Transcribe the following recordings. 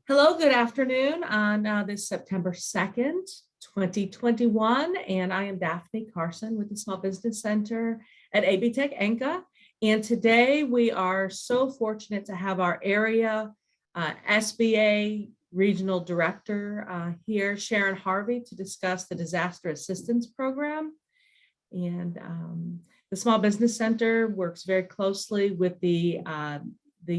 Hello, good afternoon on this September 2nd, 2021. And I am Daphne Carson with the Small Business Center at AB Tech Enca. And today we are so fortunate to have our area SBA Regional Director here, Sharon Harvey, to discuss the Disaster Assistance Program. And the Small Business Center works very closely with the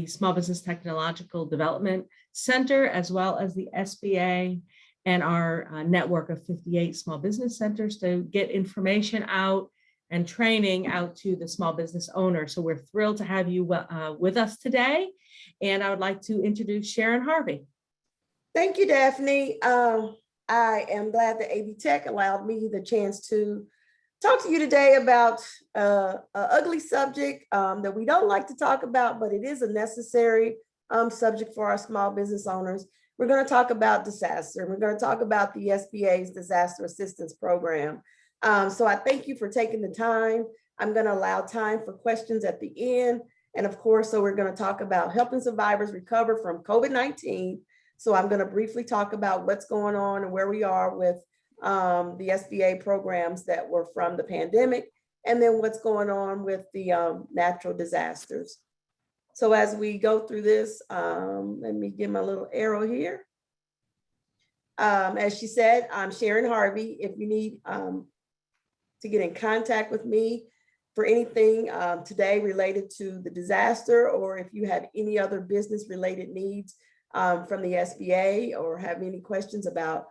Small Business Technological Development Center, as well as the SBA and our network of 58 small business centers to get information out and training out to the small business owners. So we're thrilled to have you with us today. And I would like to introduce Sharon Harvey. Thank you, Daphne. I am glad that AB Tech allowed me the chance to talk to you today about an ugly subject that we don't like to talk about, but it is a necessary subject for our small business owners. We're going to talk about disaster. We're going to talk about the SBA's Disaster Assistance Program. So I thank you for taking the time. I'm going to allow time for questions at the end. And of course, so we're going to talk about helping survivors recover from COVID-19. So I'm going to briefly talk about what's going on and where we are with the SBA programs that were from the pandemic, and then what's going on with the natural disasters. So as we go through this, let me give my little arrow here. As she said, I'm Sharon Harvey. If you need to get in contact with me for anything today related to the disaster, or if you have any other business related needs from the SBA, or have any questions about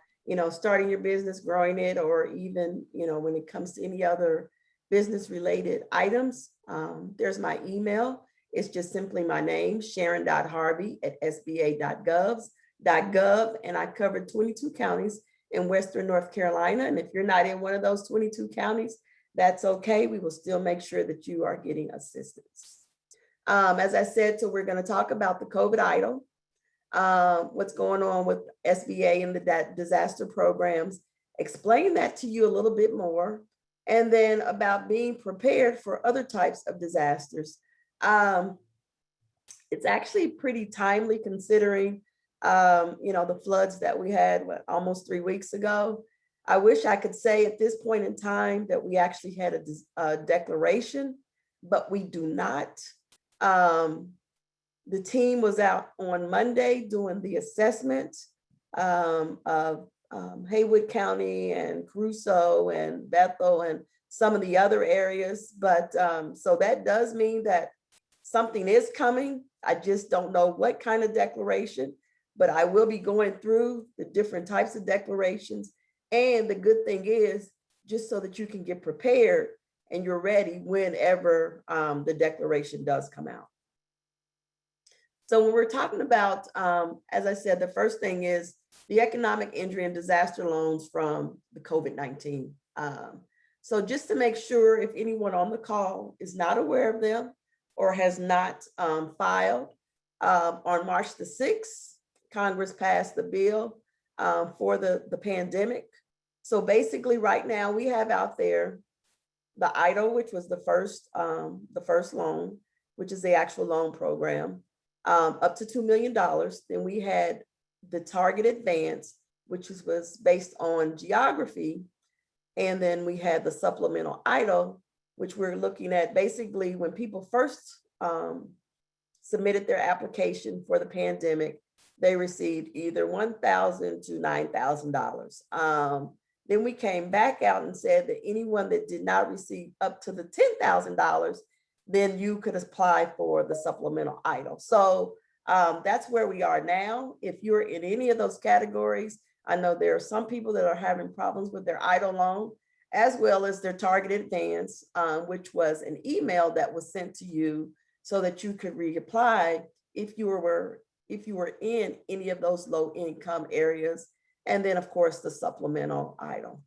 starting your business, growing it, or even, when it comes to any other business related items, there's my email. It's just simply my name, sharon.harvey@sba.gov. And I covered 22 counties in Western North Carolina. And if you're not in one of those 22 counties, that's okay. We will still make sure that you are getting assistance. As I said, so we're going to talk about the COVID EIDL. What's going on with SBA and the disaster programs, explain that to you a little bit more, and then about being prepared for other types of disasters. It's actually pretty timely considering, the floods that we had almost 3 weeks ago. I wish I could say at this point in time that we actually had a declaration, but we do not. The team was out on Monday doing the assessment of Haywood County and Crusoe and Bethel and some of the other areas. But so that does mean that something is coming. I just don't know what kind of declaration, but I will be going through the different types of declarations. And the good thing is, just so that you can get prepared and you're ready whenever the declaration does come out. So when we're talking about, as I said, the first thing is the economic injury and disaster loans from the COVID-19. So just to make sure if anyone on the call is not aware of them or has not filed, on March the 6th, Congress passed the bill for the pandemic. So basically right now we have out there the EIDL, which was the first loan, which is the actual loan program. Up to $2 million. Then we had the target advance, which was based on geography. And then we had the supplemental EIDL, which we're looking at basically when people first submitted their application for the pandemic, they received either $1,000 to $9,000. Then we came back out and said that anyone that did not receive up to the $10,000, then you could apply for the supplemental EIDL. So that's where we are now. If you're in any of those categories, I know there are some people that are having problems with their EIDL loan, as well as their target advance, which was an email that was sent to you so that you could reapply if you were in any of those low income areas. And then of course, the supplemental EIDL.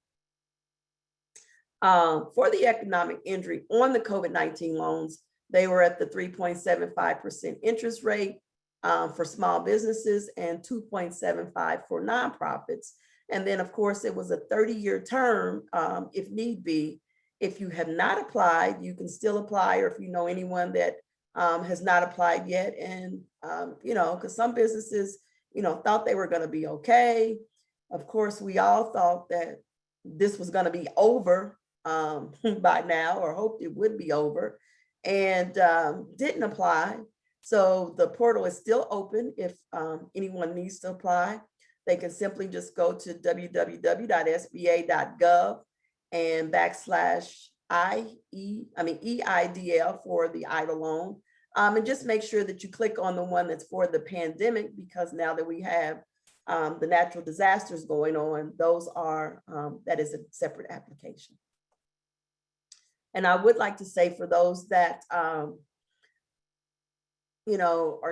For the economic injury on the COVID-19 loans, they were at the 3.75% interest rate for small businesses and 2.75% for nonprofits. And then of course, it was a 30-year term if need be. If you have not applied, you can still apply, or if you know anyone that has not applied yet. And, because some businesses, thought they were going to be okay. Of course, we all thought that this was going to be over by now, or hoped it would be over, and didn't apply. So the portal is still open. If anyone needs to apply, they can simply just go to www.sba.gov and /EIDL for the EIDL loan. And just make sure that you click on the one that's for the pandemic, because now that we have the natural disasters going on, those are, that is a separate application. And I would like to say, for those that, are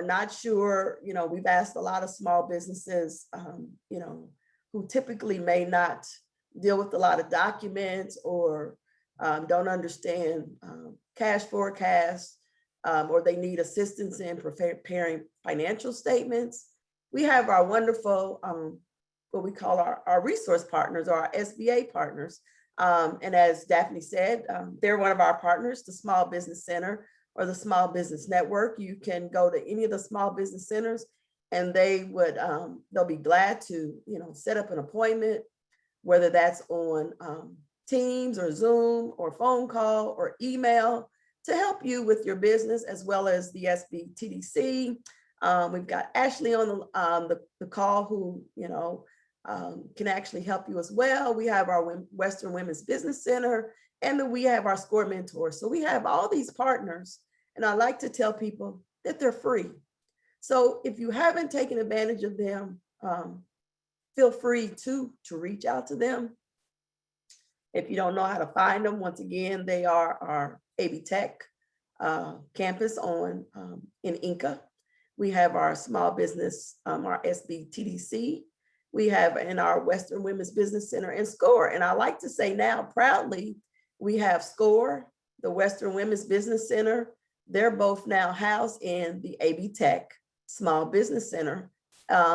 not sure, we've asked a lot of small businesses, who typically may not deal with a lot of documents, or don't understand cash forecasts, or they need assistance in preparing financial statements. We have our wonderful, what we call our resource partners, or our SBA partners. And as Daphne said, they're one of our partners, the Small Business Center or the Small Business Network. You can go to any of the small business centers, and they would, they'll be glad to, set up an appointment, whether that's on Teams or Zoom or phone call or email, to help you with your business, as well as the SBTDC. We've got Ashley on the call, who can actually help you as well. We have our Western Women's Business Center, and then we have our SCORE mentors. So we have all these partners, and I like to tell people that they're free. So if you haven't taken advantage of them, feel free to reach out to them. If you don't know how to find them, once again, they are our AB Tech campus in Inca. We have our small business, our SBTDC. We have in our Western Women's Business Center and SCORE. And I like to say now proudly, we have SCORE, the Western Women's Business Center. They're both now housed in the AB Tech Small Business Center,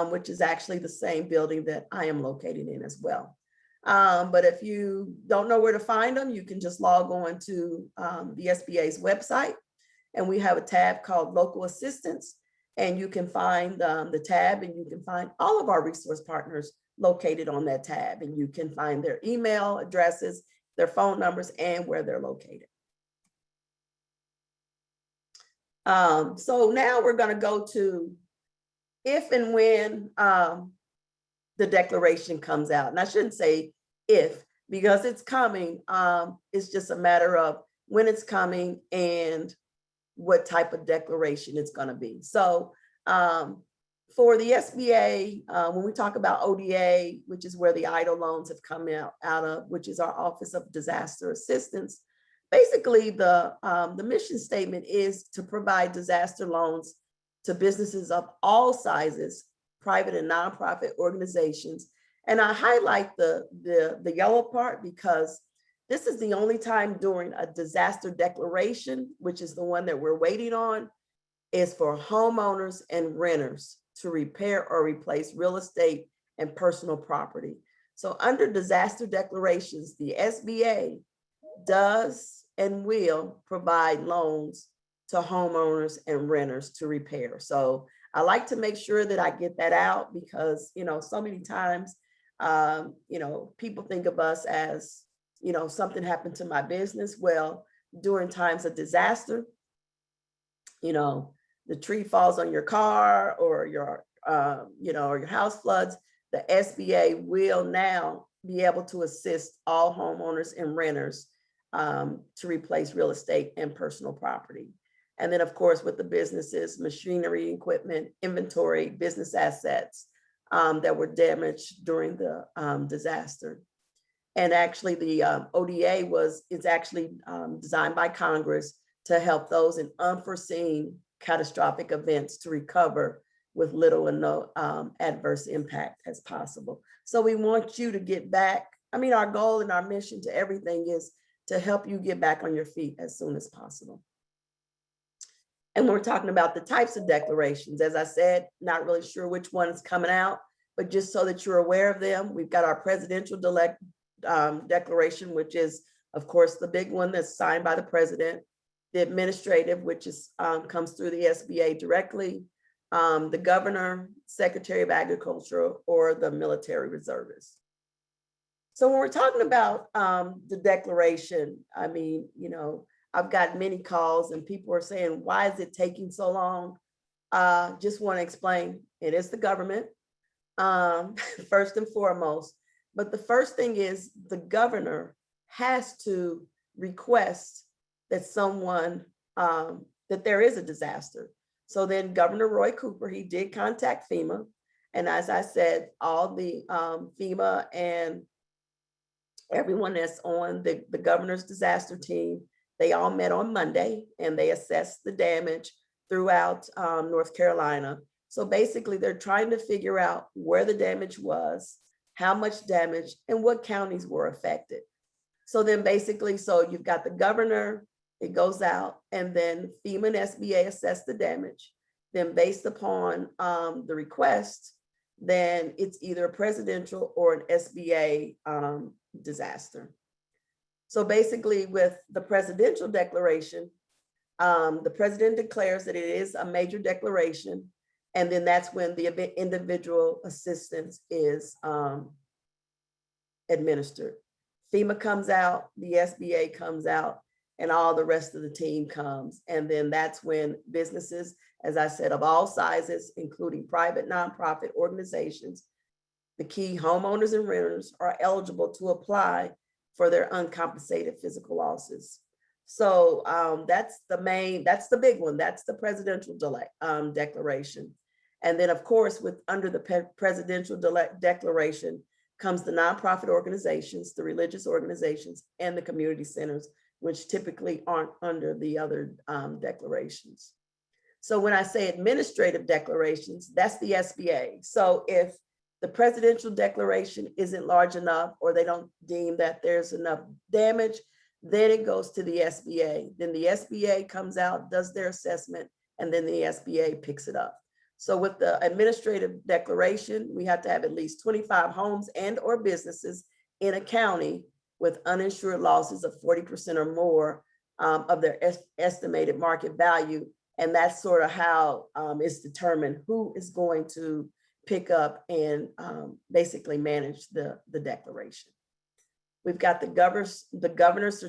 which is actually the same building that I am located in as well. But if you don't know where to find them, you can just log on to the SBA's website, and we have a tab called Local Assistance, and you can find the tab, and you can find all of our resource partners located on that tab, and you can find their email addresses, their phone numbers, and where they're located. So now we're going to go to if and when the declaration comes out. And I shouldn't say if, because it's coming. It's just a matter of when it's coming and what type of declaration it's going to be. So for the SBA, when we talk about ODA, which is where the EIDL loans have come out of, which is our Office of Disaster Assistance, basically the mission statement is to provide disaster loans to businesses of all sizes, private and nonprofit organizations. And I highlight the yellow part because this is the only time during a disaster declaration, which is the one that we're waiting on, is for homeowners and renters to repair or replace real estate and personal property. So under disaster declarations, the SBA does and will provide loans to homeowners and renters to repair. So I like to make sure that I get that out because, so many times, people think of us as, something happened to my business. Well, during times of disaster, the tree falls on your car or your, or your house floods, the SBA will now be able to assist all homeowners and renters to replace real estate and personal property. And then, of course, with the businesses, machinery, equipment, inventory, business assets that were damaged during the disaster. And actually, the ODA is actually designed by Congress to help those in unforeseen catastrophic events to recover with little or no adverse impact as possible. So we want you to get back. Our goal and our mission to everything is to help you get back on your feet as soon as possible. And we're talking about the types of declarations. As I said, not really sure which one is coming out, but just so that you're aware of them, we've got our presidential declaration, which is, of course, the big one that's signed by the president. The administrative, which is comes through the SBA directly. the governor, secretary of agriculture, or the military reservist. So when we're talking about the declaration, I mean, I've got many calls and people are saying, why is it taking so long? Just want to explain, it is the government, first and foremost. But the first thing is the governor has to request that that there is a disaster. So then Governor Roy Cooper, he did contact FEMA. And as I said, all the FEMA and everyone that's on the governor's disaster team, they all met on Monday and they assessed the damage throughout North Carolina. So basically they're trying to figure out where the damage was, how much damage, and what counties were affected. So then basically, so you've got the governor, it goes out, and then FEMA and SBA assess the damage. Then based upon the request, then it's either a presidential or an SBA disaster. So basically with the presidential declaration, the president declares that it is a major declaration. And then that's when the individual assistance is administered. FEMA comes out, the SBA comes out, and all the rest of the team comes. And then that's when businesses, as I said, of all sizes, including private nonprofit organizations, the key homeowners and renters are eligible to apply for their uncompensated physical losses. So that's the big one. That's the presidential declaration. And then of course, under the presidential declaration comes the nonprofit organizations, the religious organizations, and the community centers, which typically aren't under the other declarations. So when I say administrative declarations, that's the SBA. So if the presidential declaration isn't large enough, or they don't deem that there's enough damage, then it goes to the SBA. Then the SBA comes out, does their assessment, and then the SBA picks it up. So with the administrative declaration, we have to have at least 25 homes and or businesses in a county with uninsured losses of 40% or more of their estimated market value. And that's sort of how it's determined who is going to pick up and basically manage the declaration. We've got the governor's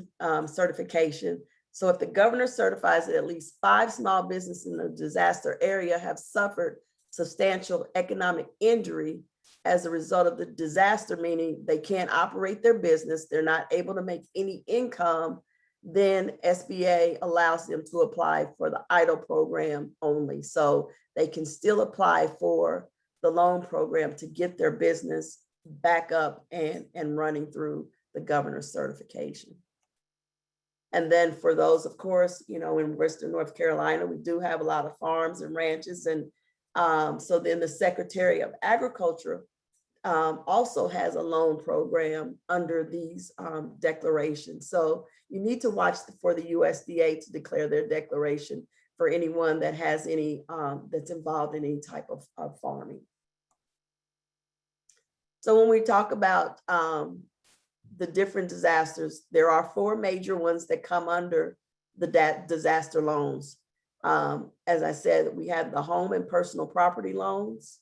certification. So if the governor certifies that at least 5 small businesses in the disaster area have suffered substantial economic injury as a result of the disaster, meaning they can't operate their business, they're not able to make any income, then SBA allows them to apply for the EIDL program only. So they can still apply for the loan program to get their business back up and running through the governor's certification. And then for those, of course, in Western North Carolina, we do have a lot of farms and ranches. And so then the Secretary of Agriculture also has a loan program under these declarations. So you need to watch for the USDA to declare their declaration for anyone that has any, that's involved in any type of farming. So when we talk about the different disasters, there are 4 major ones that come under the disaster loans. As I said, we have the home and personal property loans.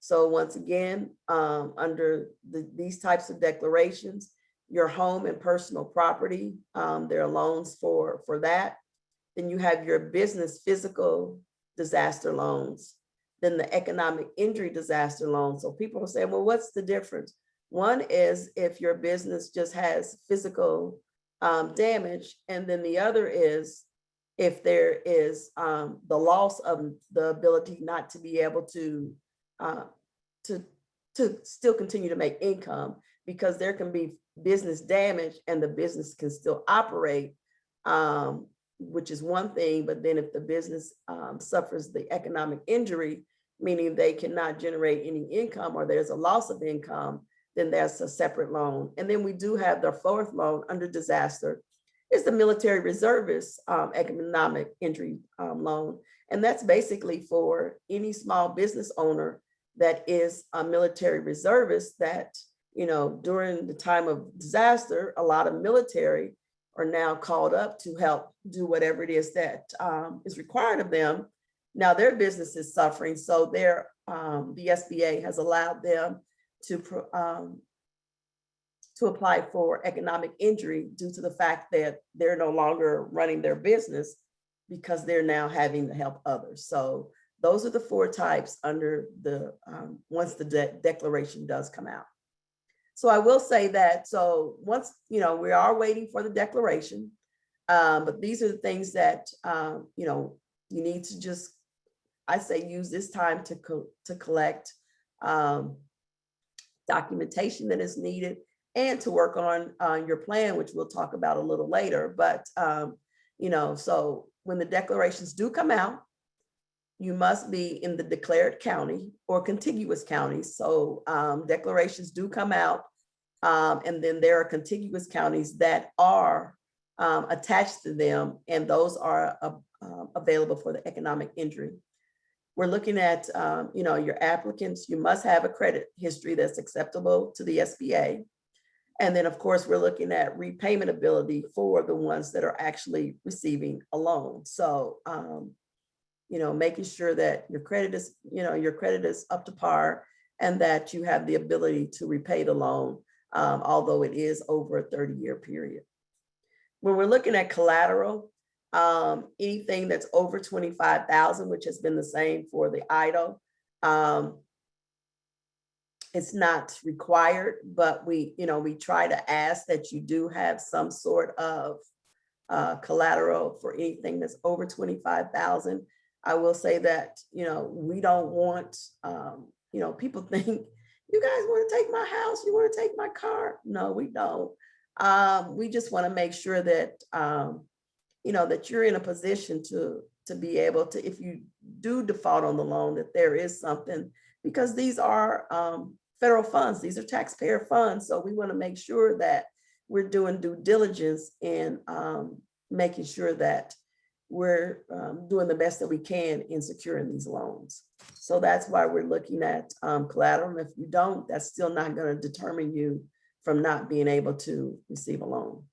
So once again, under these types of declarations, your home and personal property, there are loans for that. Then you have your business physical disaster loans, then the economic injury disaster loans. So people are saying, well, what's the difference? One is if your business just has physical damage, and then the other is if there is the loss of the ability not to be able to still continue to make income, because there can be business damage and the business can still operate, which is one thing. But then if the business suffers the economic injury, meaning they cannot generate any income or there's a loss of income, then there's a separate loan. And then we do have the 4th loan under disaster is the military reservist economic injury loan. And that's basically for any small business owner that is a military reservist that, during the time of disaster, a lot of military are now called up to help do whatever it is that is required of them. Now their business is suffering, so the SBA has allowed them to apply for economic injury due to the fact that they're no longer running their business because they're now having to help others. So those are the 4 types under the, once the declaration does come out. So I will say that, so once, we are waiting for the declaration, but these are the things that, you need to just, I say, use this time to collect documentation that is needed and to work on your plan, which we'll talk about a little later. But, so when the declarations do come out, you must be in the declared county or contiguous counties. So declarations do come out, and then there are contiguous counties that are attached to them, and those are available for the economic injury. We're looking at, your applicants, you must have a credit history that's acceptable to the SBA. And then, of course, we're looking at repayment ability for the ones that are actually receiving a loan. So, making sure that your credit is up to par and that you have the ability to repay the loan, although it is over a 30-year period. When we're looking at collateral, anything that's over 25,000, which has been the same for the EIDL, it's not required, but we try to ask that you do have some sort of collateral for anything that's over 25,000. I will say that, we don't want, people think, you guys want to take my house, you want to take my car. No, we don't. We just want to make sure that, that you're in a position to be able to, if you do default on the loan, that there is something, because these are federal funds, these are taxpayer funds. So we want to make sure that we're doing due diligence in making sure that we're doing the best that we can in securing these loans. So that's why we're looking at collateral. And if you don't, that's still not going to determine you from not being able to receive a loan.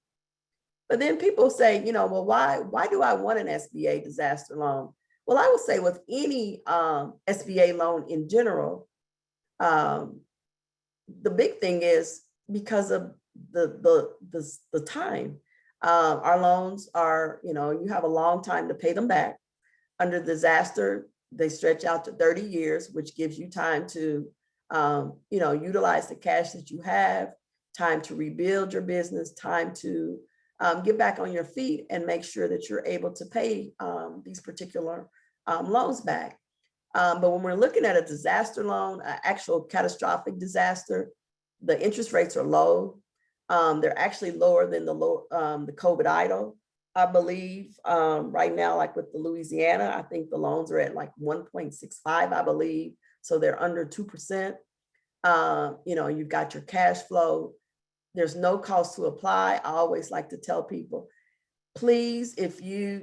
But then people say, well, why do I want an SBA disaster loan? Well, I would say with any SBA loan in general, the big thing is because of the time. Our loans are, you have a long time to pay them back. Under disaster, they stretch out to 30 years, which gives you time to, utilize the cash that you have, time to rebuild your business, time to get back on your feet and make sure that you're able to pay these particular loans back. But when we're looking at a disaster loan, an actual catastrophic disaster, the interest rates are low. They're actually lower than the COVID EIDL, I believe. Right now, like with the Louisiana, I think the loans are at like 1.65, I believe. So they're under 2%. You've got your cash flow. There's no cost to apply. I always like to tell people, please, if you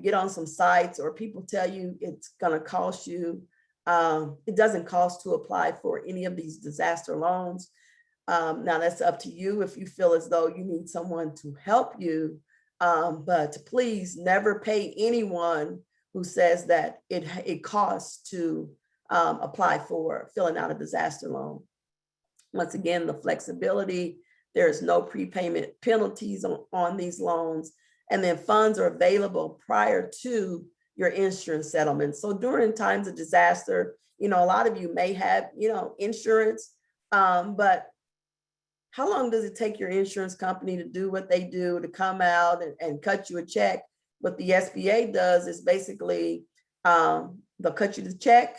get on some sites or people tell you it's going to cost you, it doesn't cost to apply for any of these disaster loans. Now that's up to you if you feel as though you need someone to help you, but please never pay anyone who says that it costs to apply for filling out a disaster loan. Once again, the flexibility, there's no prepayment penalties on these loans, and then funds are available prior to your insurance settlement. So during times of disaster, a lot of you may have, insurance, but how long does it take your insurance company to do what they do, to come out and cut you a check? What the SBA does is basically they'll cut you the check,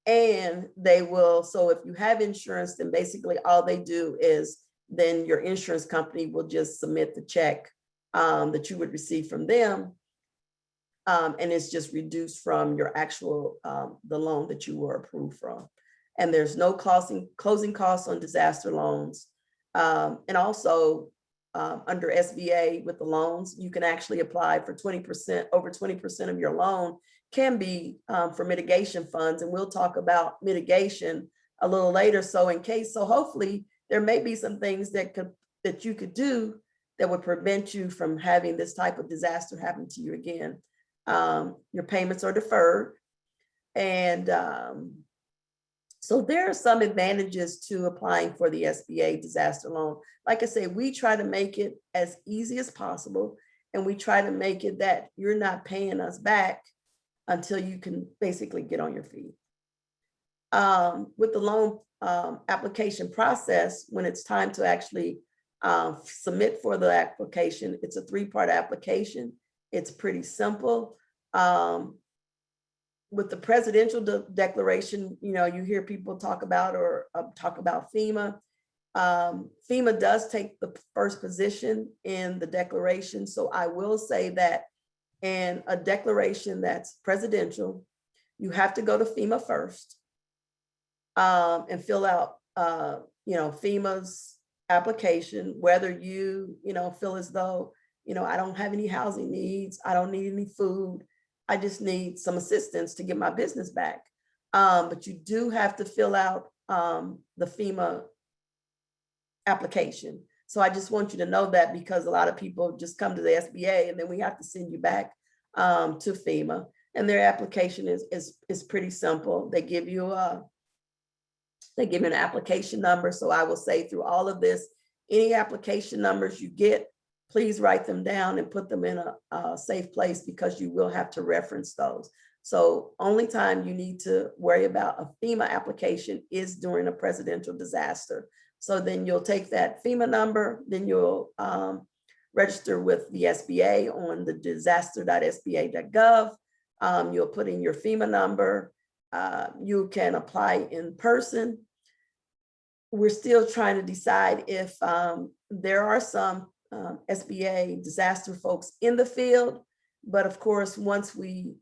and they will, so if you have insurance, then basically all they do is then your insurance company will just submit the check that you would receive from them. And it's just reduced from your actual, the loan that you were approved from. And there's no closing costs on disaster loans. And also under SBA with the loans, you can actually apply for 20%, over 20% of your loan can be for mitigation funds. And we'll talk about mitigation a little later. So hopefully there may be some things that you could do that would prevent you from having this type of disaster happen to you again. Your payments are deferred. And so there are some advantages to applying for the SBA disaster loan. Like I say, we try to make it as easy as possible, and we try to make it that you're not paying us back until you can basically get on your feet. With the loan application process, when it's time to actually submit for the application, it's a 3-part application. It's pretty simple. With the presidential declaration, you know, you hear people talk about FEMA. FEMA does take the first position in the declaration. So I will say that in a declaration that's presidential, you have to go to FEMA first and fill out, you know, FEMA's application, whether you know, feel as though, you know, I don't have any housing needs, I don't need any food, I just need some assistance to get my business back. But you do have to fill out the FEMA application. So I just want you to know that, because a lot of people just come to the SBA and then we have to send you back to FEMA. And their application is pretty simple. They give you an application number. So I will say through all of this, any application numbers you get, please write them down and put them in a safe place, because you will have to reference those. So only time you need to worry about a FEMA application is during a presidential disaster. So then you'll take that FEMA number, then you'll register with the SBA on the disaster.sba.gov. You'll put in your FEMA number. You can apply in person. We're still trying to decide if there are some SBA disaster folks in the field, but of course, once the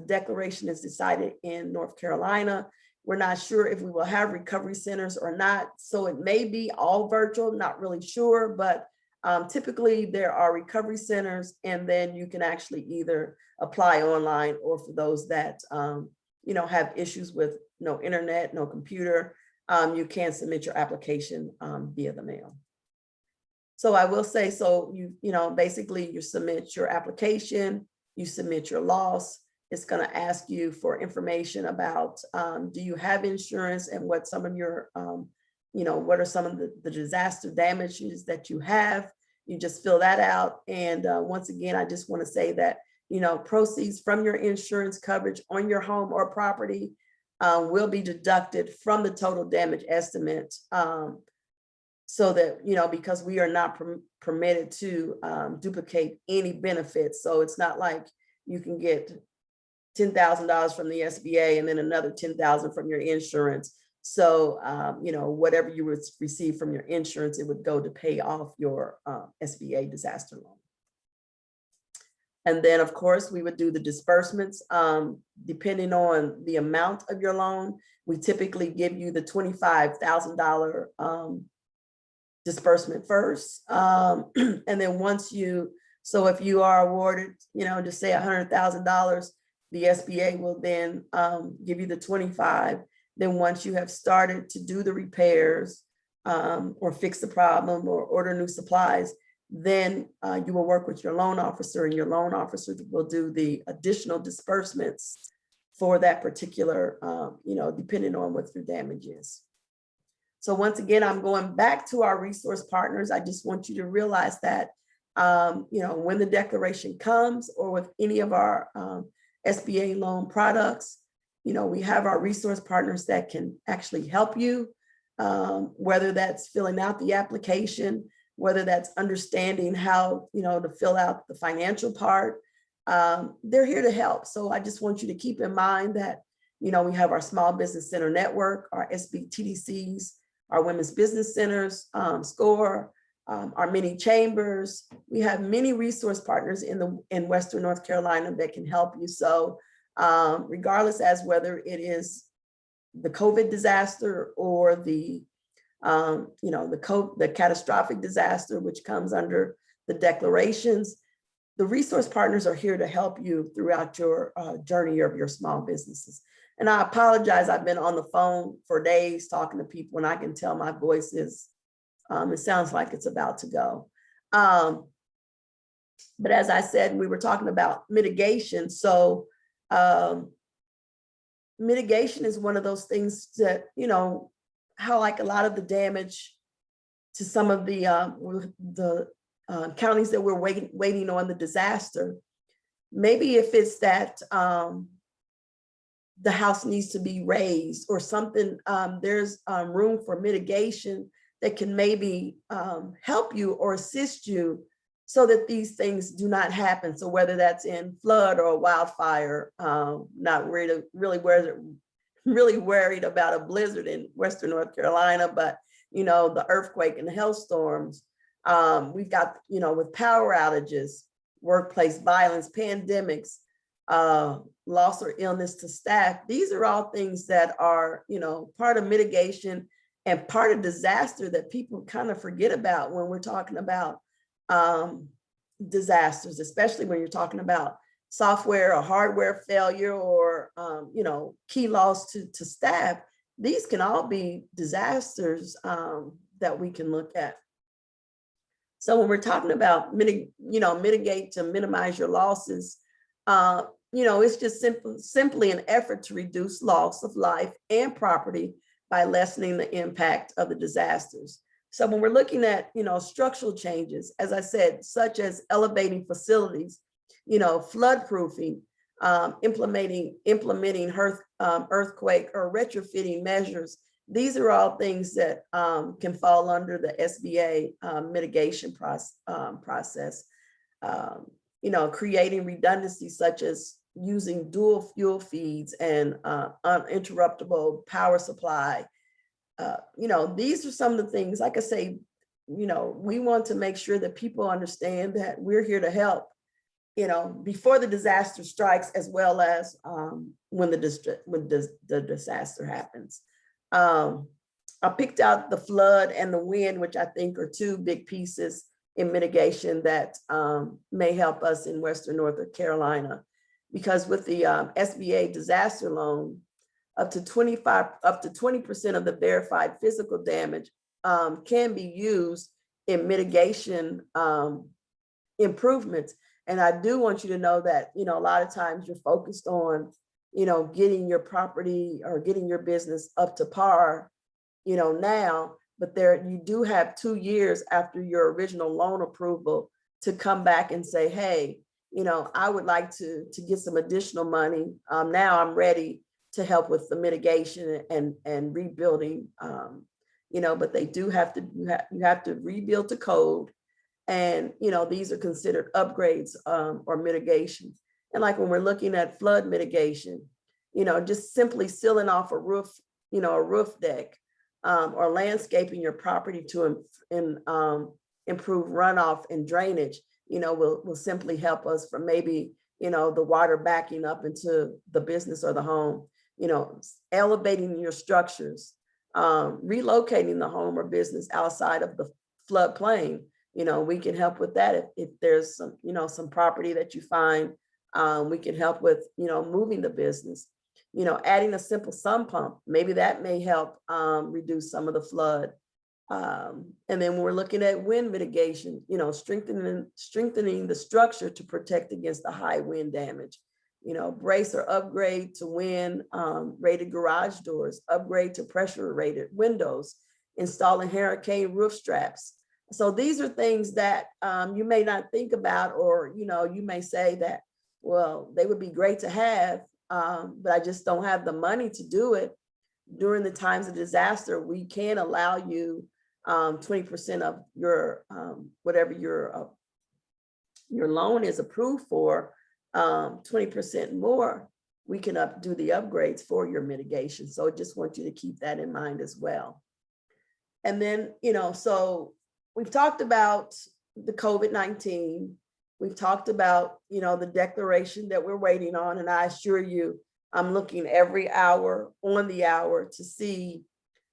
declaration is decided in North Carolina, we're not sure if we will have recovery centers or not. So it may be all virtual, not really sure, but typically there are recovery centers, and then you can actually either apply online, or for those that you know, have issues with no internet, no computer, you can submit your application via the mail. So I will say, so you know, basically you submit your application, you submit your loss. It's going to ask you for information about, do you have insurance, and what some of your, you know, what are some of the disaster damages that you have. You just fill that out. And once again, I just want to say that, you know, proceeds from your insurance coverage on your home or property will be deducted from the total damage estimate. So that, you know, because we are not permitted to duplicate any benefits. So it's not like you can get $10,000 from the SBA and then another $10,000 from your insurance. So, you know, whatever you would receive from your insurance, it would go to pay off your SBA disaster loan. And then, of course, we would do the disbursements. Depending on the amount of your loan, we typically give you the $25,000 disbursement first. And then once so if you are awarded, you know, just say $100,000, the SBA will then give you the 25. Then once you have started to do the repairs or fix the problem or order new supplies, then you will work with your loan officer, and your loan officer will do the additional disbursements for that particular, you know, depending on what your damage is. So once again, I'm going back to our resource partners. I just want you to realize that, you know, when the declaration comes, or with any of our SBA loan products, you know, we have our resource partners that can actually help you, whether that's filling out the application, whether that's understanding how, you know, to fill out the financial part. They're here to help. So I just want you to keep in mind that, you know, we have our Small Business Center Network, our SBTDCs, our Women's Business Centers, SCORE, our many chambers. We have many resource partners in Western North Carolina that can help you. So regardless as whether it is the COVID disaster or the you know, the catastrophic disaster, which comes under the declarations, the resource partners are here to help you throughout your journey of your small businesses. And I apologize, I've been on the phone for days talking to people, and I can tell my voice is, it sounds like it's about to go. But as I said, we were talking about mitigation. So mitigation is one of those things that, how like a lot of the damage to some of the counties that we're waiting on the disaster, maybe if it's that the house needs to be raised or something, there's room for mitigation that can maybe help you or assist you so that these things do not happen. So whether that's in flood or wildfire, not really worried about a blizzard in Western North Carolina, but the earthquake and the hailstorms. We've got, with power outages, workplace violence, pandemics, loss or illness to staff. These are all things that are, part of mitigation and part of disaster that people kind of forget about when we're talking about disasters, especially when you're talking about software or hardware failure or, key loss to staff. These can all be disasters that we can look at. So when we're talking about mitigate to minimize your losses, it's just simply an effort to reduce loss of life and property by lessening the impact of the disasters. So when we're looking at, structural changes, as I said, such as elevating facilities, flood proofing, implementing earthquake or retrofitting measures, these are all things that can fall under the SBA mitigation process. Creating redundancy such as using dual fuel feeds and uninterruptible power supply. These are some of the things, like I say, we want to make sure that people understand that we're here to help, before the disaster strikes, as well as when the disaster happens. I picked out the flood and the wind, which I think are two big pieces in mitigation that may help us in Western North Carolina, because with the SBA Disaster Loan, up to 20% of the verified physical damage can be used in mitigation improvements. And I do want you to know that, a lot of times you're focused on, getting your property or getting your business up to par, now, but you do have 2 years after your original loan approval to come back and say, hey, I would like to get some additional money. Now I'm ready to help with the mitigation and rebuilding, but they do have to, you have to rebuild to code. And, these are considered upgrades or mitigation. And like when we're looking at flood mitigation, just simply sealing off a roof, a roof deck or landscaping your property to improve runoff and drainage, will simply help us from maybe, the water backing up into the business or the home, elevating your structures, relocating the home or business outside of the floodplain. We can help with that. If there's some, some property that you find, we can help with, moving the business, adding a simple sump pump. Maybe that may help reduce some of the flood. And then when we're looking at wind mitigation, strengthening the structure to protect against the high wind damage, brace or upgrade to wind rated garage doors, upgrade to pressure rated windows, installing hurricane roof straps. So these are things that you may not think about, or, you may say that, well, they would be great to have, but I just don't have the money to do it. During the times of disaster, we can allow you 20% of your, whatever your loan is approved for, 20% more, we can do the upgrades for your mitigation. So I just want you to keep that in mind as well. And then, so we've talked about the COVID-19. We've talked about, the declaration that we're waiting on. And I assure you, I'm looking every hour on the hour to see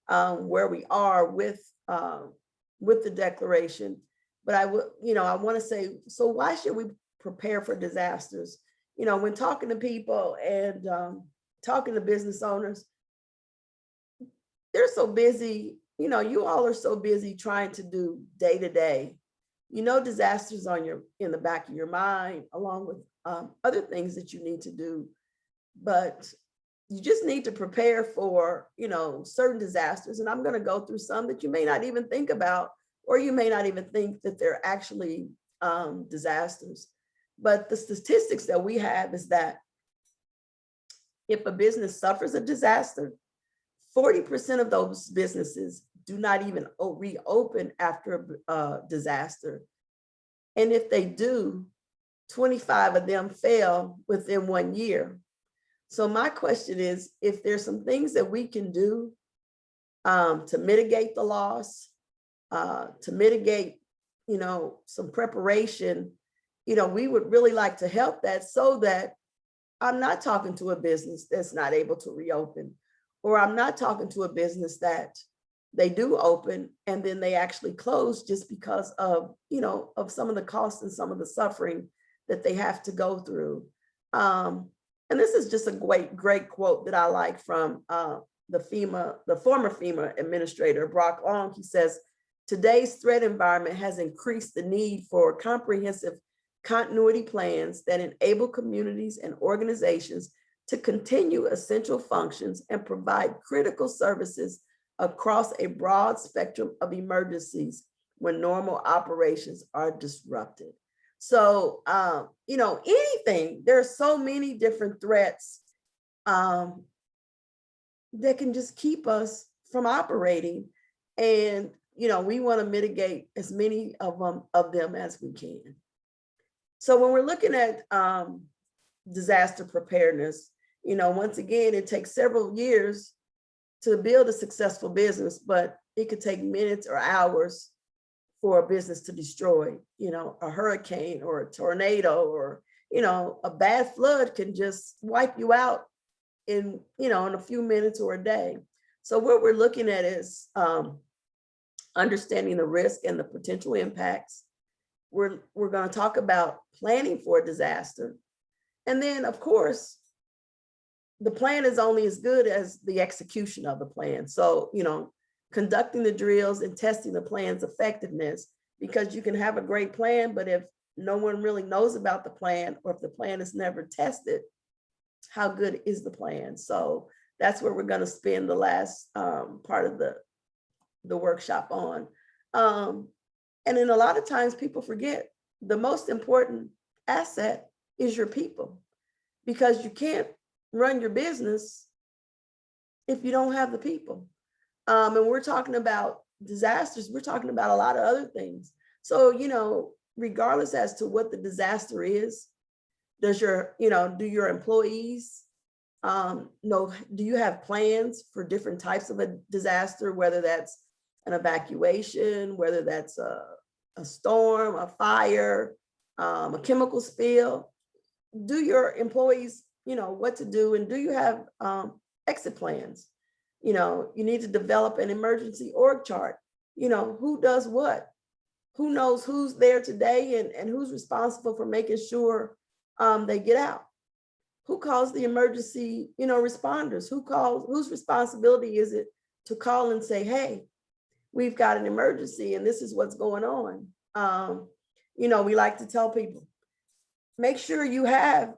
where we are with the declaration. But I would, I want to say, so why should we prepare for disasters? When talking to people and talking to business owners, they're so busy. You all are so busy trying to do day to day. Disasters in the back of your mind, along with other things that you need to do. But you just need to prepare for, certain disasters. And I'm going to go through some that you may not even think about, or you may not even think that they're actually disasters. But the statistics that we have is that if a business suffers a disaster, 40% of those businesses do not even reopen after a disaster. And if they do, 25 of them fail within 1 year. So my question is, if there's some things that we can do to mitigate the loss, to mitigate, some preparation, we would really like to help that, so that I'm not talking to a business that's not able to reopen, or I'm not talking to a business that they do open and then they actually close just because of, of some of the costs and some of the suffering that they have to go through. And this is just a great quote that I like from the former FEMA administrator, Brock Long. He says, "Today's threat environment has increased the need for comprehensive continuity plans that enable communities and organizations to continue essential functions and provide critical services across a broad spectrum of emergencies when normal operations are disrupted." So, anything, there are so many different threats that can just keep us from operating. And, we want to mitigate as many of them as we can. So when we're looking at disaster preparedness, once again, it takes several years to build a successful business, but it could take minutes or hours for a business to destroy. A hurricane or a tornado or, a bad flood can just wipe you out in a few minutes or a day. So what we're looking at is understanding the risk and the potential impacts. We're going to talk about planning for a disaster. And then, of course, the plan is only as good as the execution of the plan. So, conducting the drills and testing the plan's effectiveness, because you can have a great plan, but if no one really knows about the plan, or if the plan is never tested, how good is the plan? So that's where we're going to spend the last part of the workshop on. And then a lot of times people forget the most important asset is your people, because you can't run your business if you don't have the people. And we're talking about disasters, we're talking about a lot of other things. So, regardless as to what the disaster is, do your employees know, do you have plans for different types of a disaster, whether that's an evacuation, whether that's a storm, a fire, a chemical spill? Do your employees, what to do, and do you have exit plans? You need to develop an emergency org chart. Who does what? Who knows who's there today and who's responsible for making sure they get out? Who calls the emergency, responders? Whose responsibility is it to call and say, hey, we've got an emergency and this is what's going on? We like to tell people, make sure you have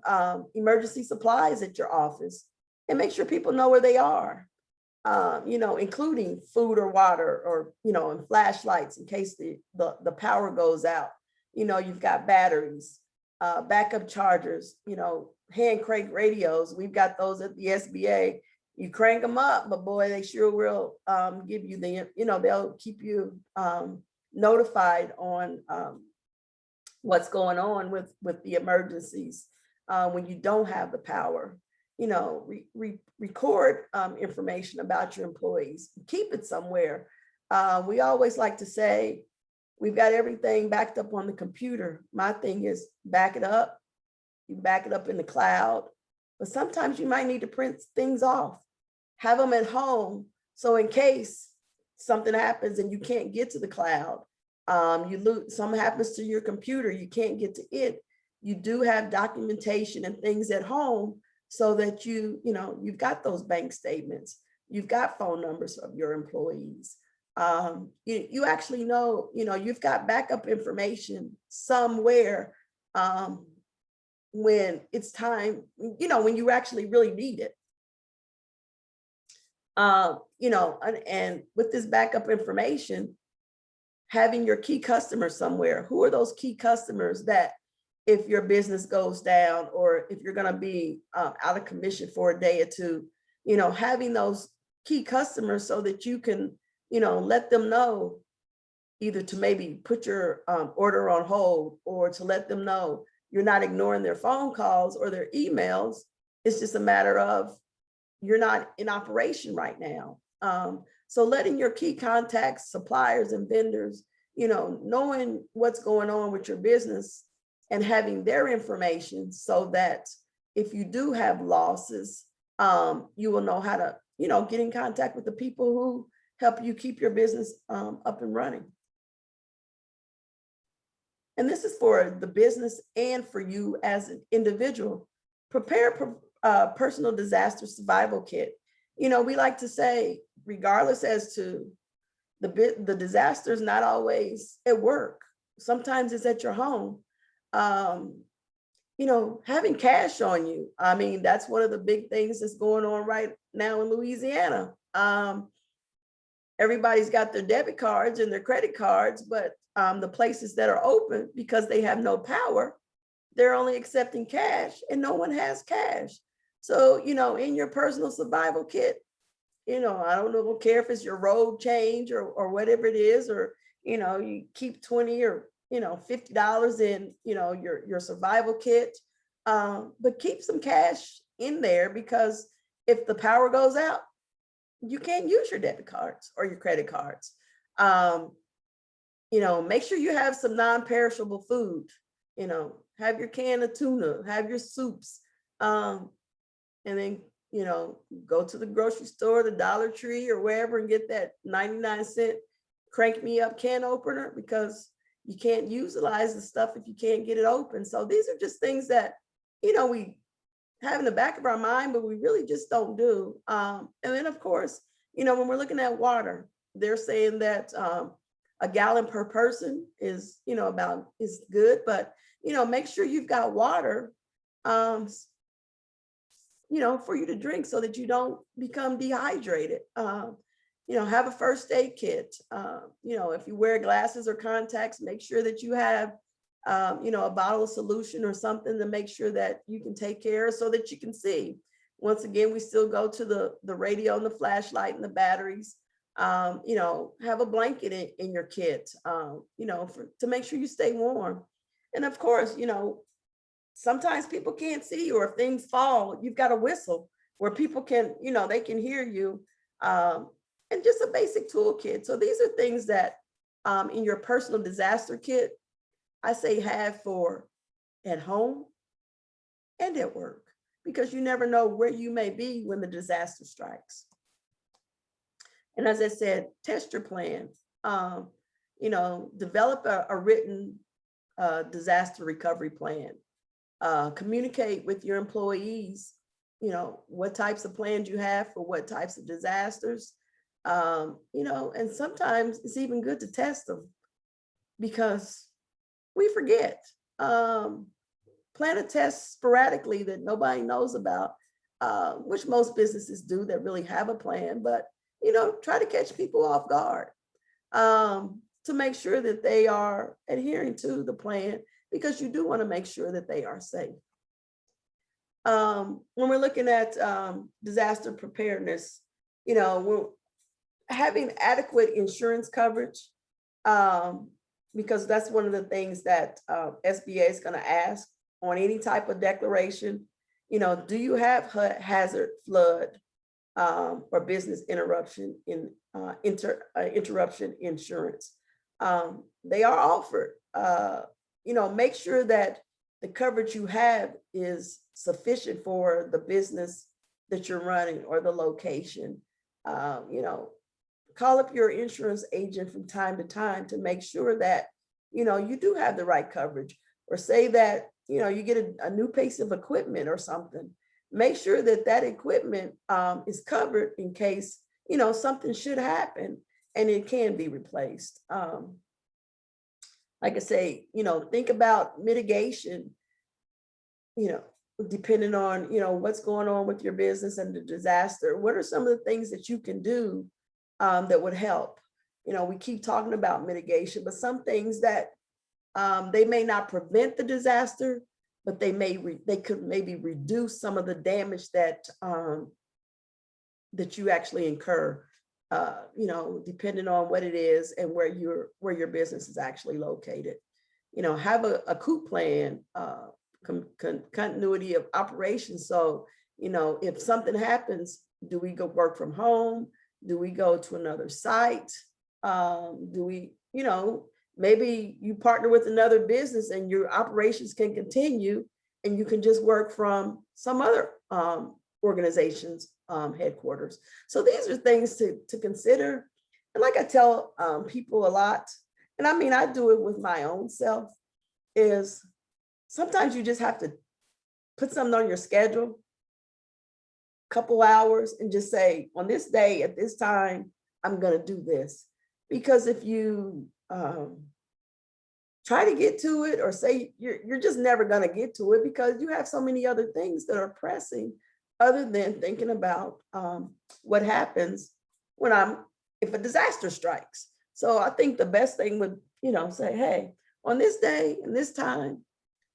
emergency supplies at your office, and make sure people know where they are, including food or water, or, and flashlights in case the power goes out. You've got batteries, backup chargers, hand crank radios. We've got those at the SBA. You crank them up, but boy, they sure will give you they'll keep you notified on what's going on with the emergencies when you don't have the power. Record information about your employees, keep it somewhere. We always like to say, we've got everything backed up on the computer. My thing is back it up. You back it up in the cloud, but sometimes you might need to print things off, have them at home. So in case something happens and you can't get to the cloud, you lose, something happens to your computer, you can't get to it, you do have documentation and things at home, so that you've got those bank statements, you've got phone numbers of your employees. You actually know, you've got backup information somewhere when it's time, when you actually really need it. And with this backup information, having your key customers somewhere. Who are those key customers that if your business goes down or if you're going to be out of commission for a day or two, having those key customers so that you can, let them know either to maybe put your order on hold or to let them know you're not ignoring their phone calls or their emails. It's just a matter of you're not in operation right now. So letting your key contacts, suppliers and vendors, knowing what's going on with your business and having their information so that if you do have losses, you will know how to, get in contact with the people who help you keep your business up and running. And this is for the business and for you as an individual. Prepare a personal disaster survival kit. We like to say, regardless as to the disaster is not always at work. Sometimes it's at your home. Having cash on you. I mean, that's one of the big things that's going on right now in Louisiana. Everybody's got their debit cards and their credit cards, but the places that are open, because they have no power, they're only accepting cash and no one has cash. So, in your personal survival kit, I don't care if it's your road change or whatever it is, or, you keep 20 or, $50 in, your survival kit, but keep some cash in there because if the power goes out, you can't use your debit cards or your credit cards. Make sure you have some non-perishable food, have your can of tuna, have your soups, and then, go to the grocery store, the Dollar Tree or wherever and get that 99-cent crank me up can opener because you can't utilize the stuff if you can't get it open. So these are just things that, we have in the back of our mind, but we really just don't do. And then of course, when we're looking at water, they're saying that a gallon per person is, is good, but, make sure you've got water, for you to drink so that you don't become dehydrated. Have a first aid kit. If you wear glasses or contacts, make sure that you have, a bottle of solution or something to make sure that you can take care of so that you can see. Once again, we still go to the radio and the flashlight and the batteries. Have a blanket in your kit, to make sure you stay warm. And of course, sometimes people can't see you or if things fall, you've got a whistle where people can, they can hear you, and just a basic toolkit. So these are things that in your personal disaster kit, I say have for at home and at work, because you never know where you may be when the disaster strikes. And as I said, test your plan, develop a written disaster recovery plan, communicate with your employees, what types of plans you have for what types of disasters, and sometimes it's even good to test them because we forget. Plan a test sporadically that nobody knows about, which most businesses do that really have a plan, but try to catch people off guard to make sure that they are adhering to the plan, because you do want to make sure that they are safe. When we're looking at disaster preparedness, we're having adequate insurance coverage, because that's one of the things that SBA is going to ask on any type of declaration. Do you have hazard, flood, or business interruption interruption insurance? They are offered. Make sure that the coverage you have is sufficient for the business that you're running or the location. Call up your insurance agent from time to time to make sure that, you do have the right coverage, or say that, you get a new piece of equipment or something. Make sure that that equipment is covered in case, something should happen and it can be replaced. Like I say, think about mitigation, depending on, what's going on with your business and the disaster, what are some of the things that you can do that would help? We keep talking about mitigation, but some things that they may not prevent the disaster, but they could maybe reduce some of the damage that that you actually incur, depending on what it is and where your business is actually located. Have a COOP plan, continuity of operations. So, if something happens, do we go work from home? Do we go to another site? Do we, maybe you partner with another business and your operations can continue and you can just work from some other organization's headquarters. So these are things to consider. And like I tell people a lot, and I mean, I do it with my own self, is sometimes you just have to put something on your schedule, couple hours, and just say, on this day at this time, I'm going to do this. Because if you try to get to it, or say you're just never going to get to it because you have so many other things that are pressing, other than thinking about what happens if a disaster strikes. So I think the best thing would, say, hey, on this day and this time,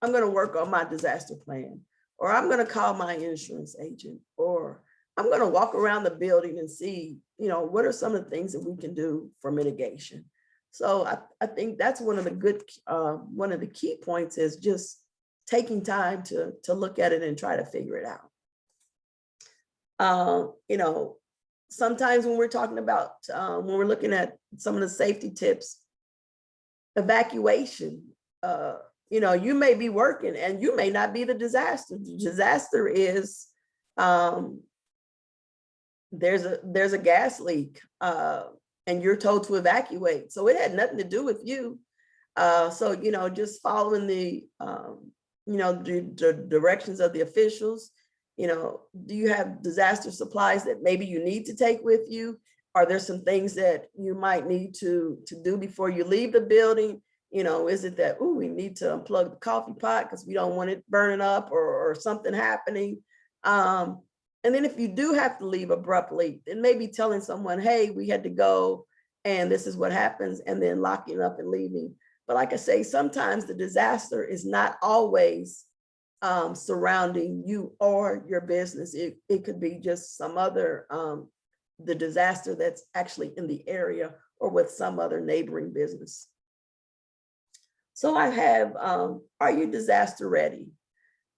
I'm going to work on my disaster plan, or I'm going to call my insurance agent, or I'm going to walk around the building and see, what are some of the things that we can do for mitigation. So I think that's one of the key points is just taking time to look at it and try to figure it out. Sometimes when we're talking about, when we're looking at some of the safety tips, evacuation, you may be working and you may not be the disaster. The disaster is, there's a gas leak and you're told to evacuate. So it had nothing to do with you. So, just following the directions of the officials. Do you have disaster supplies that maybe you need to take with you? Are there some things that you might need to do before you leave the building? Is it that, we need to unplug the coffee pot because we don't want it burning up or something happening? And then if you do have to leave abruptly, then maybe telling someone, hey, we had to go and this is what happens, and then locking up and leaving. But like I say, sometimes the disaster is not always surrounding you or your business. It could be just some other, the disaster that's actually in the area or with some other neighboring business. So I have, are you disaster ready?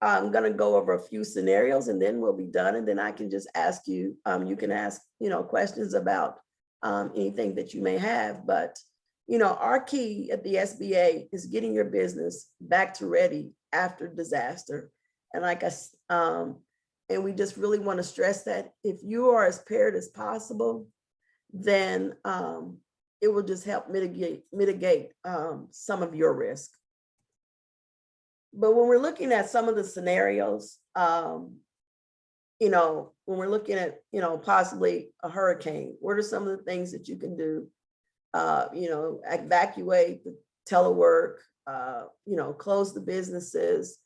I'm going to go over a few scenarios and then we'll be done. And then I can just ask you, you can ask, questions about anything that you may have. But, our key at the SBA is getting your business back to ready after disaster. And and we just really want to stress that if you are as prepared as possible, then it will just help mitigate some of your risk. But when we're looking at some of the scenarios, when we're looking at, possibly a hurricane, what are some of the things that you can do? Evacuate, telework, close the businesses,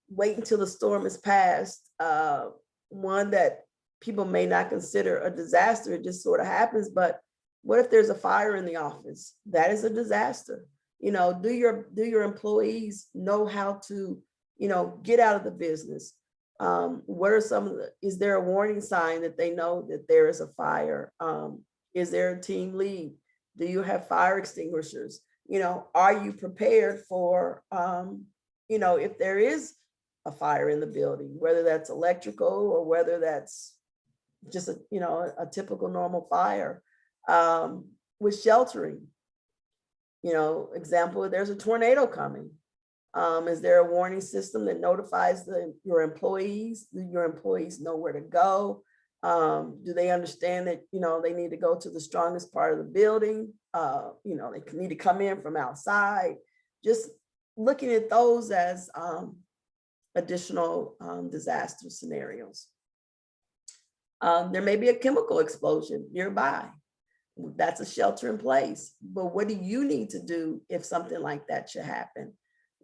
wait until the storm is past. One that people may not consider a disaster, it just sort of happens, but what if there's a fire in the office? That is a disaster. Do your employees know how to, get out of the business? What are is there a warning sign that they know that there is a fire? Is there a team lead? Do you have fire extinguishers? Are you prepared for, if there is a fire in the building, whether that's electrical or whether that's just a typical normal fire, with sheltering? Example, there's a tornado coming. Is there a warning system that notifies your employees? Do your employees know where to go? Do they understand that, they need to go to the strongest part of the building? They need to come in from outside. Just looking at those as additional disaster scenarios. There may be a chemical explosion nearby. That's a shelter in place. But what do you need to do if something like that should happen?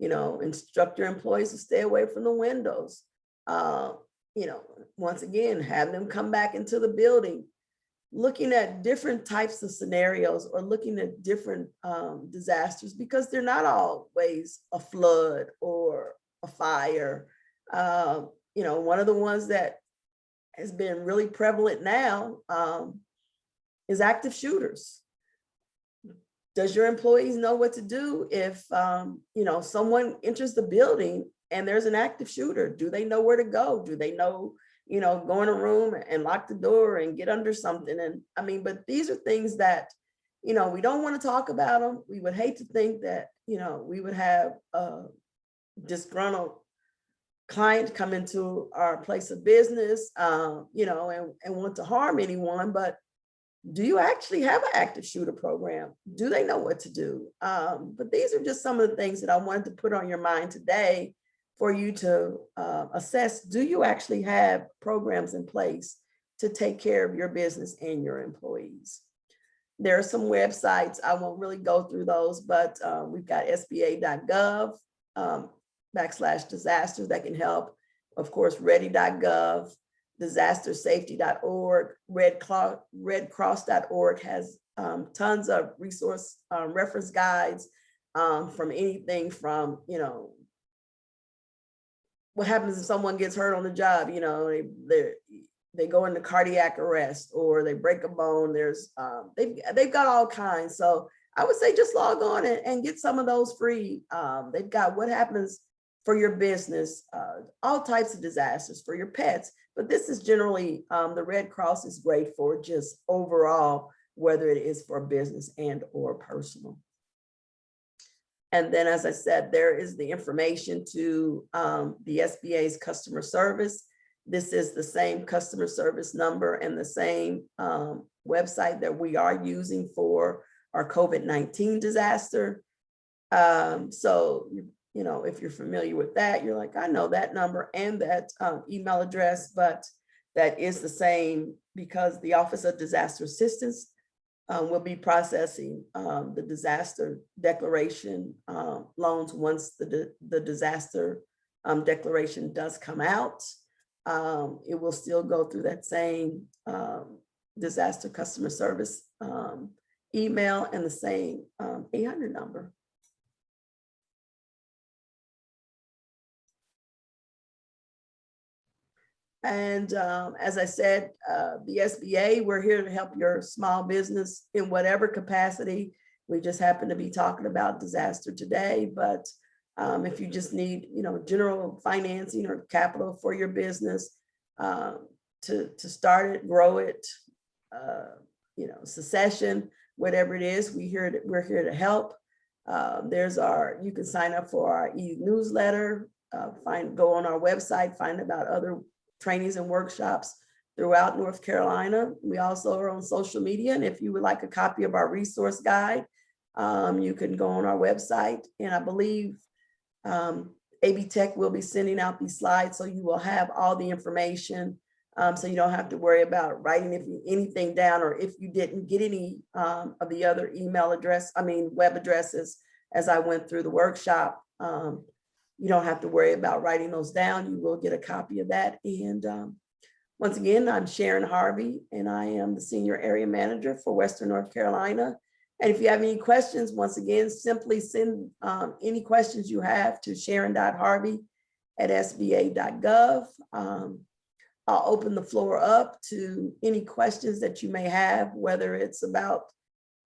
instruct your employees to stay away from the windows. Once again, have them come back into the building, looking at different types of scenarios or looking at different disasters, because they're not always a flood or a fire. One of the ones that has been really prevalent now is active shooters. Does your employees know what to do if someone enters the building and there's an active shooter? Do they know where to go? Do they know, go in a room and lock the door and get under something? And but these are things that, we don't want to talk about them. We would hate to think that, we would have a disgruntled client come into our place of business, and want to harm anyone. But do you actually have an active shooter program? Do they know what to do? But these are just some of the things that I wanted to put on your mind today for you to assess. Do you actually have programs in place to take care of your business and your employees? There are some websites. I won't really go through those, but we've got SBA.gov /disasters that can help. Of course, ready.gov, disastersafety.org, redcross.org has tons of resource reference guides from anything from, what happens if someone gets hurt on the job, they go into cardiac arrest or they break a bone. There's they've got all kinds. So I would say just log on and get some of those free. They've got what happens for your business, all types of disasters, for your pets. But this is generally, the Red Cross is great for just overall, whether it is for business and or personal. And then, as I said, there is the information to the SBA's customer service. This is the same customer service number and the same website that we are using for our COVID-19 disaster. So, if you're familiar with that, you're like, I know that number and that email address, but that is the same because the Office of Disaster Assistance will be processing the disaster declaration loans once the disaster declaration does come out. It will still go through that same disaster customer service email and the same 800 number. And as I said, the SBA, we're here to help your small business in whatever capacity. We just happen to be talking about disaster today, but if you just need, general financing or capital for your business to start it, grow it, succession, whatever it is, we're here to help. You can sign up for our e-newsletter, go on our website, find about other trainings and workshops throughout North Carolina. We also are on social media. And if you would like a copy of our resource guide, you can go on our website. And I believe AB Tech will be sending out these slides, so you will have all the information. So you don't have to worry about writing anything down, or if you didn't get any of the other web addresses as I went through the workshop. You don't have to worry about writing those down. You will get a copy of that. And once again, I'm Sharon Harvey, and I am the Senior Area Manager for Western North Carolina. And if you have any questions, once again, simply send any questions you have to sharon.harvey@sba.gov. I'll open the floor up to any questions that you may have, whether it's about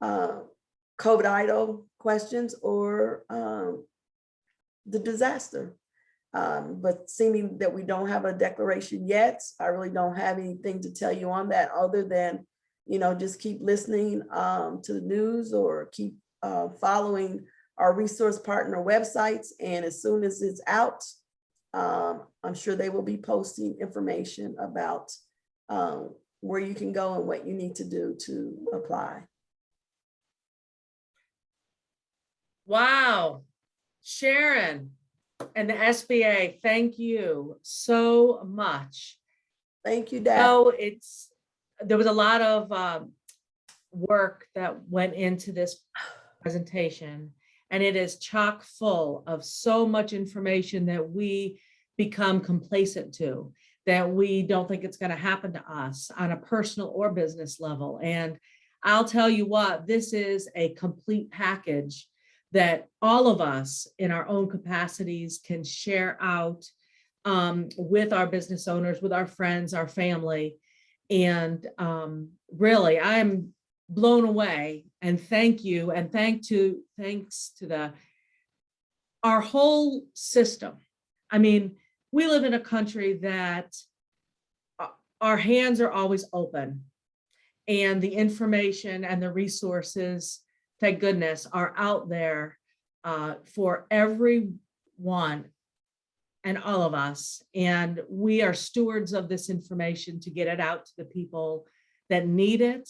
COVID idle questions or the disaster. But seeming that we don't have a declaration yet, I really don't have anything to tell you on that other than, just keep listening to the news or keep following our resource partner websites. And as soon as it's out, I'm sure they will be posting information about where you can go and what you need to do to apply. Wow. Sharon and the SBA, thank you so much. Thank you, Daphne. There was a lot of work that went into this presentation, And it is chock full of so much information that we become complacent to, that we don't think it's going to happen to us on a personal or business level. And I'll tell you what, this is a complete package that all of us in our own capacities can share out with our business owners, with our friends, our family. And really, I'm blown away, and thank you. And thanks to our whole system. I mean, we live in a country that our hands are always open, and the information and the resources, thank goodness, are out there for everyone and all of us. And we are stewards of this information to get it out to the people that need it.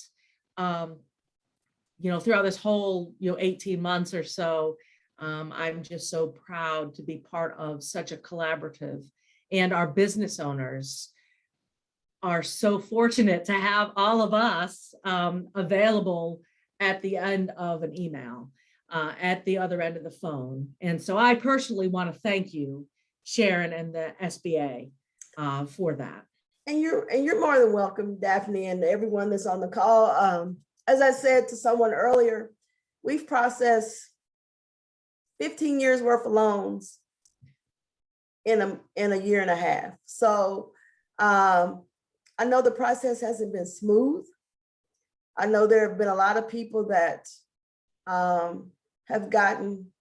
Throughout this whole 18 months or so, I'm just so proud to be part of such a collaborative, and our business owners are so fortunate to have all of us available at the end of an email, at the other end of the phone. And so I personally want to thank you, Sharon, and the SBA for that. And you're more than welcome, Daphne, and everyone that's on the call. As I said to someone earlier, we've processed 15 years worth of loans in a year and a half. So I know the process hasn't been smooth. I know there have been a lot of people that have gotten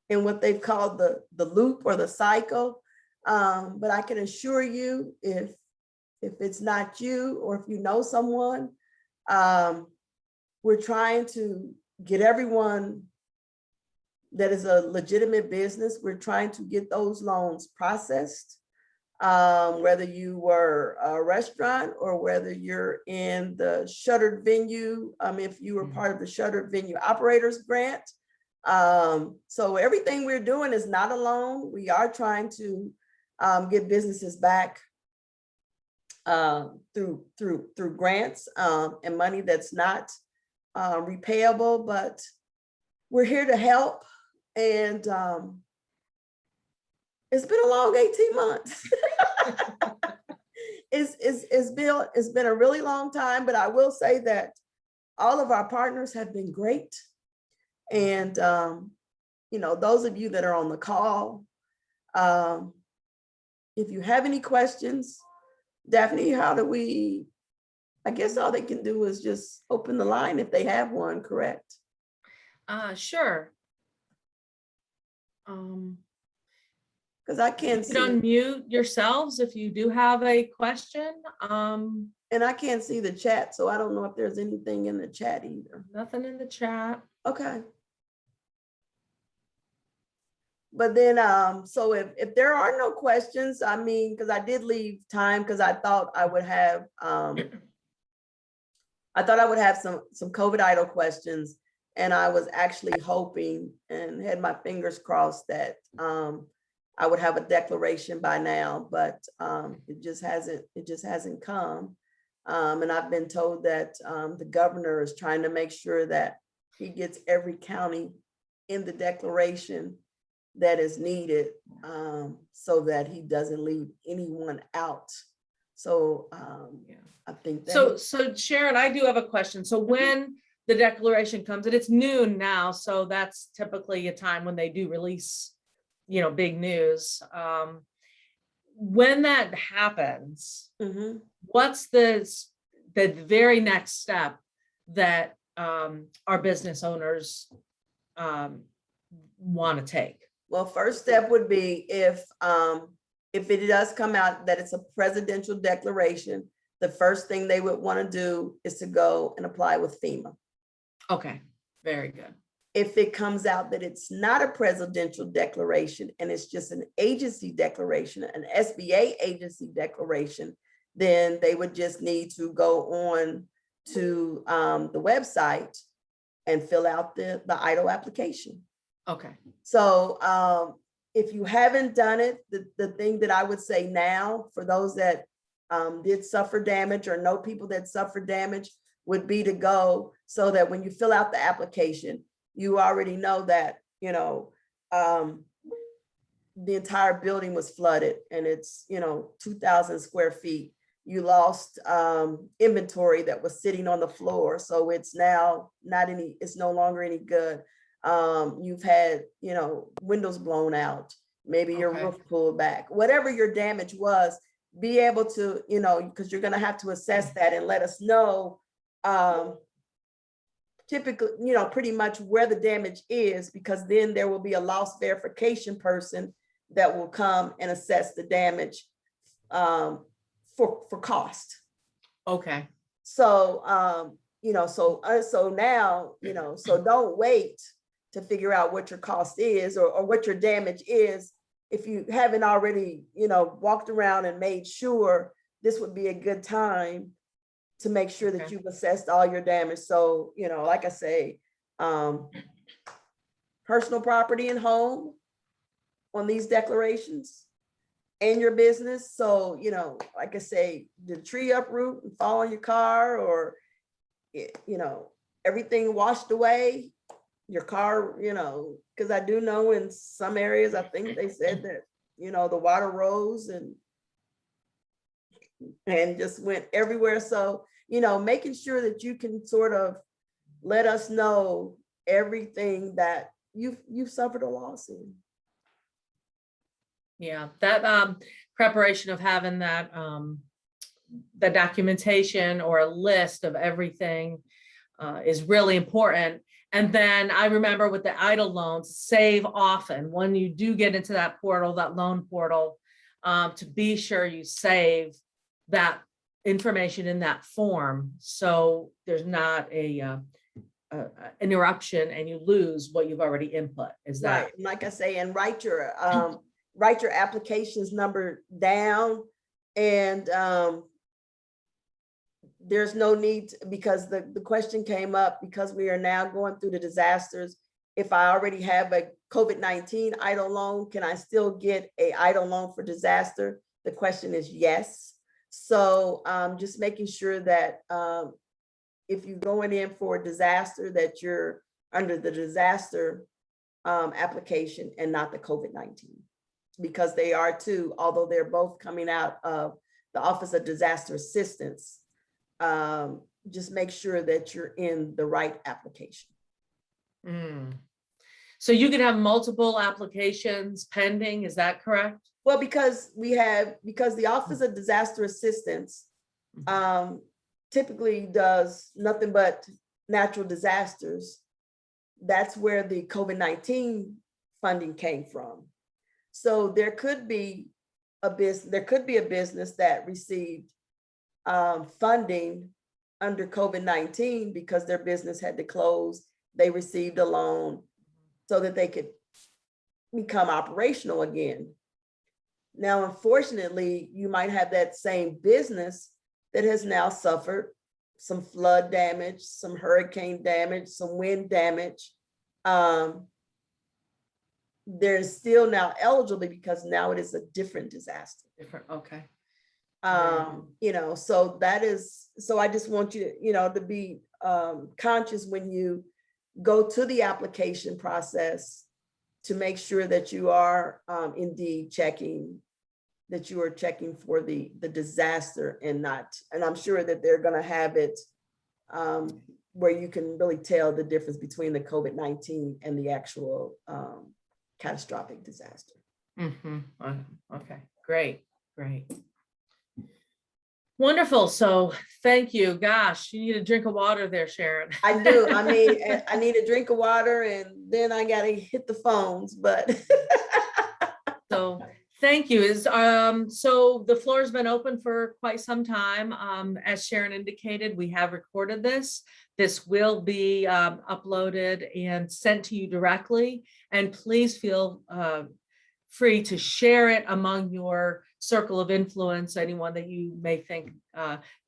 in what they've called the loop or the cycle. But I can assure you, if it's not you, or if you know someone, we're trying to get everyone that is a legitimate business, we're trying to get those loans processed. Whether you were a restaurant or whether you're in the shuttered venue, if you were part of the shuttered venue operators grant. So everything we're doing is not a loan. We are trying to get businesses back through grants and money that's not repayable, but we're here to help. And it's been a long 18 months. It's been a really long time, but I will say that all of our partners have been great. And, those of you that are on the call, if you have any questions, Daphne, I guess all they can do is just open the line if they have one, correct? Sure. Because I can't you can unmute yourselves if you do have a question. And I can't see the chat, so I don't know if there's anything in the chat either. Nothing in the chat. Okay. But then, so if there are no questions, because I did leave time because I thought I would have, some COVID idle questions, and I was actually hoping and had my fingers crossed that I would have a declaration by now, but it just hasn't come. And I've been told that the governor is trying to make sure that he gets every county in the declaration that is needed, so that he doesn't leave anyone out. So I think that. So Sharon, I do have a question. So when the declaration comes, and it's noon now, so that's typically a time when they do release, big news. When that happens, what's the very next step that our business owners want to take? Well, first step would be if it does come out that it's a presidential declaration, the first thing they would want to do is to go and apply with FEMA. Okay, very good. If it comes out that it's not a presidential declaration and it's just an agency declaration, an SBA agency declaration, then they would just need to go on to the website and fill out the EIDL application. Okay. So if you haven't done it, the thing that I would say now for those that did suffer damage or know people that suffered damage would be to go, so that when you fill out the application, you already know that you know, the entire building was flooded and it's, 2,000 square feet. You lost inventory that was sitting on the floor. So it's now it's no longer any good. You've had, windows blown out, maybe your Okay. roof pulled back, whatever your damage was, be able to, because you're going to have to assess that and let us know typically, pretty much where the damage is, because then there will be a loss verification person that will come and assess the damage for cost. Okay. So, so now, so don't wait to figure out what your cost is or what your damage is. If you haven't already, walked around and made sure, this would be a good time to make sure that Okay. you've assessed all your damage. So, like I say, personal property and home on these declarations and your business. So, like I say, the tree uproot and fall on your car, or, everything washed away, your car, because I do know in some areas, I think they said that, the water rose and just went everywhere. So, making sure that you can sort of let us know everything that you've suffered a loss in. Yeah, that preparation of having that the documentation or a list of everything is really important. And then I remember with the idle loans, save often when you do get into that portal, that loan portal, to be sure you save that information in that form, so there's not a interruption and you lose what you've already input. Is that right? Like I say, and write your applications number down, and there's no need because the question came up, because we are now going through the disasters. If I already have a COVID-19 idle loan, can I still get a idle loan for disaster? The question is yes. So just making sure that if you're going in for a disaster, that you're under the disaster application and not the COVID-19, because they are too, although they're both coming out of the Office of Disaster Assistance. Just make sure that you're in the right application. So you can have multiple applications pending, is that correct? Well, because the Office of Disaster Assistance typically does nothing but natural disasters. That's where the COVID-19 funding came from. So there could be a business that received funding under COVID-19 because their business had to close. They received a loan so that they could become operational again. Now, unfortunately, you might have that same business that has now suffered some flood damage, some hurricane damage, some wind damage. They're still now eligible because now it is a different disaster. Different, okay. So that is, so I just want you to, to be conscious when you go to the application process to make sure that you are indeed checking for the disaster and I'm sure that they're going to have it where you can really tell the difference between the COVID-19 and the actual catastrophic disaster. Okay, great. Wonderful. So thank you. Gosh, you need a drink of water there, Sharon. I do. I mean, I need a drink of water and then I got to hit the phones, but. So thank you. So the floor has been open for quite some time. As Sharon indicated, we have recorded this. This will be uploaded and sent to you directly. And please feel free to share it among your circle of influence, anyone that you may think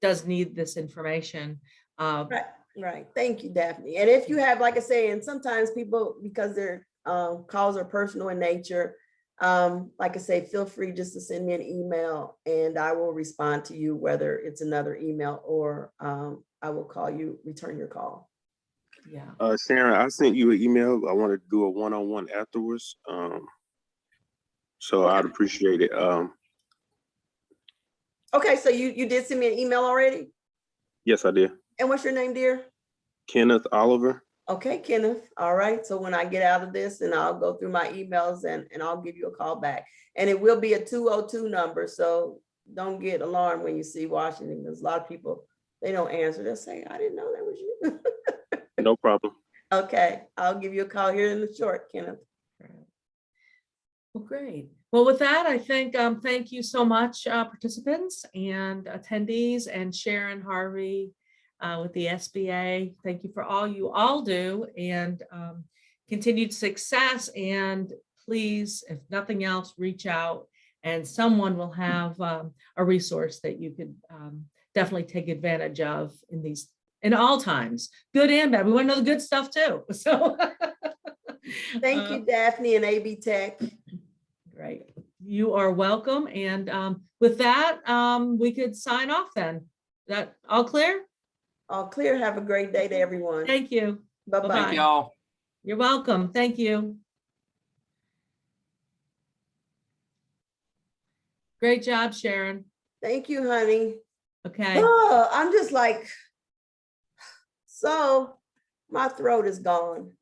does need this information. Right. Thank you, Daphne. And if you have, like I say, and sometimes people, because their calls are personal in nature, like I say, feel free just to send me an email and I will respond to you, whether it's another email or I will call you, return your call. Yeah. Sharon, I sent you an email. I want to do a one-on-one afterwards. So I'd appreciate it. Okay, so you did send me an email already? Yes, I did. And what's your name, dear? Kenneth Oliver. Okay, Kenneth. All right. So when I get out of this, and I'll go through my emails and I'll give you a call back. And it will be a 202 number. So don't get alarmed when you see Washington, because a lot of people, they don't answer. They'll say, I didn't know that was you. No problem. Okay. I'll give you a call here in the short, Kenneth. Well, great. Well, with that, I think thank you so much, participants and attendees, and Sharon Harvey with the SBA. Thank you for all you all do, and continued success. And please, if nothing else, reach out, and someone will have a resource that you could definitely take advantage of in all times, good and bad. We want to know the good stuff too. So Thank you, Daphne and AB Tech. Great. You are welcome. And with that, we could sign off then. That all clear? All clear. Have a great day to everyone. Thank you. Bye-bye. Thank y'all. You're welcome. Thank you. Great job, Sharon. Thank you, honey. Okay. Oh, I'm just like, so my throat is gone.